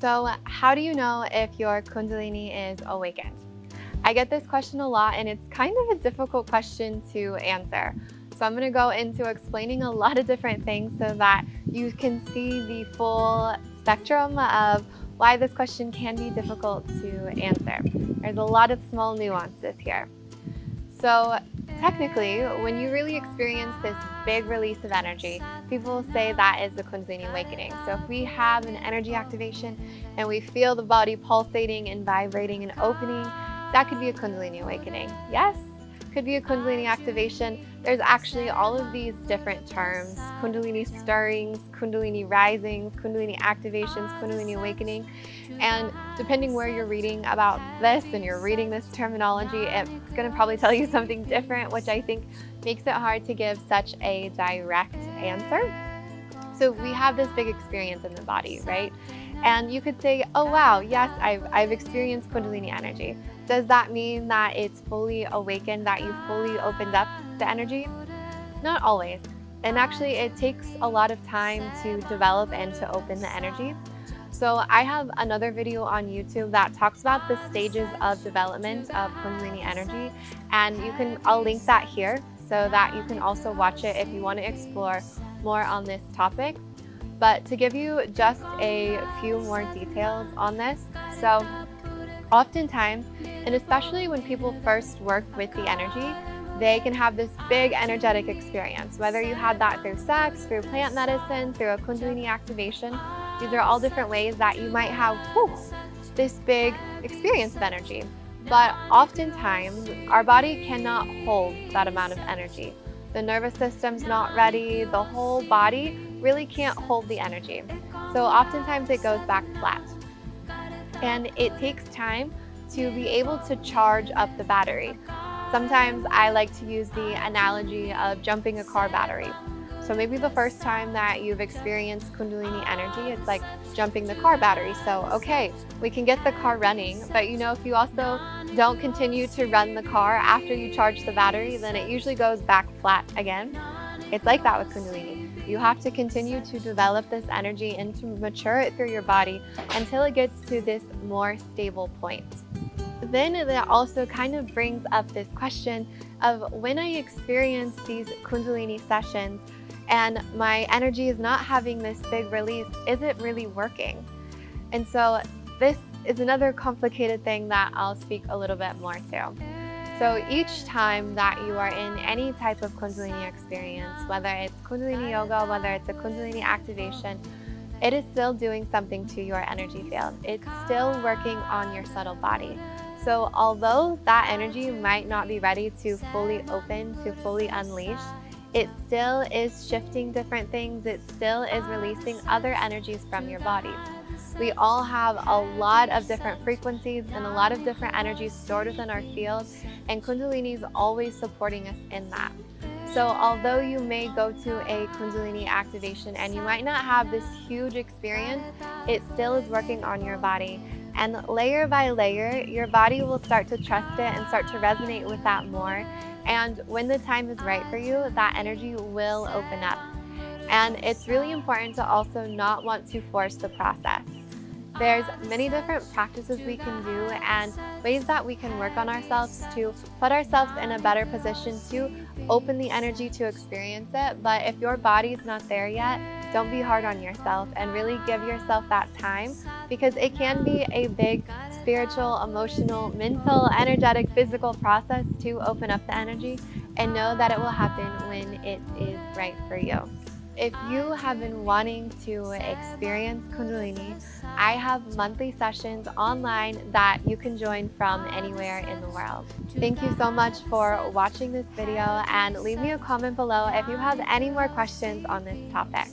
So, how do you know if your Kundalini is awakened? I get this question a lot, and it's kind of a difficult question to answer. So, I'm going to go into explaining a lot of different things so that you can see the full spectrum of why this question can be difficult to answer. There's a lot of small nuances here. So, technically, when you really experience this big release of energy, people say that is the Kundalini awakening. So, if we have an energy activation and we feel the body pulsating and vibrating and opening, that could be a Kundalini awakening. Yes, could be a Kundalini activation. There's actually all of these different terms: Kundalini stirrings, Kundalini risings, Kundalini activations, Kundalini awakening. And depending where you're reading about this and you're reading this terminology, it's going to probably tell you something different, which I think makes it hard to give such a direct answer. So we have this big experience in the body, right? And you could say, oh wow, yes, I've experienced Kundalini energy. Does that mean that it's fully awakened, that you fully opened up the energy? Not always. And actually, it takes a lot of time to develop and to open the energy. So I have another video on YouTube that talks about the stages of development of Kundalini energy, and I'll link that here so that you can also watch it if you want to explore more on this topic. But to give you just a few more details on this, so oftentimes, and especially when people first work with the energy, they can have this big energetic experience, whether you had that through sex, through plant medicine, through a Kundalini activation. These are all different ways that you might have this big experience of energy. But oftentimes, our body cannot hold that amount of energy. The nervous system's not ready. The whole body really can't hold the energy. So oftentimes it goes back flat. And it takes time to be able to charge up the battery. Sometimes I like to use the analogy of jumping a car battery. So maybe the first time that you've experienced Kundalini energy, it's like jumping the car battery. So, okay, we can get the car running, but if you also don't continue to run the car after you charge the battery, then it usually goes back flat again. It's like that with Kundalini. You have to continue to develop this energy and to mature it through your body until it gets to this more stable point. Then that also kind of brings up this question of when I experience these Kundalini sessions and my energy is not having this big release, is it really working? And so this is another complicated thing that I'll speak a little bit more to. So each time that you are in any type of Kundalini experience, whether it's Kundalini yoga, whether it's a Kundalini activation, it is still doing something to your energy field. It's still working on your subtle body. So although that energy might not be ready to fully open, to fully unleash, it still is shifting different things. It still is releasing other energies from your body. We all have a lot of different frequencies and a lot of different energies stored within our field, and Kundalini is always supporting us in that. So although you may go to a Kundalini activation and you might not have this huge experience, it still is working on your body. And layer by layer, your body will start to trust it and start to resonate with that more. And when the time is right for you, that energy will open up. And it's really important to also not want to force the process. There's many different practices we can do and ways that we can work on ourselves to put ourselves in a better position to open the energy to experience it. But if your body's not there yet, don't be hard on yourself and really give yourself that time, because it can be a big spiritual, emotional, mental, energetic, physical process to open up the energy, and know that it will happen when it is right for you. If you have been wanting to experience Kundalini, I have monthly sessions online that you can join from anywhere in the world. Thank you so much for watching this video, and leave me a comment below if you have any more questions on this topic.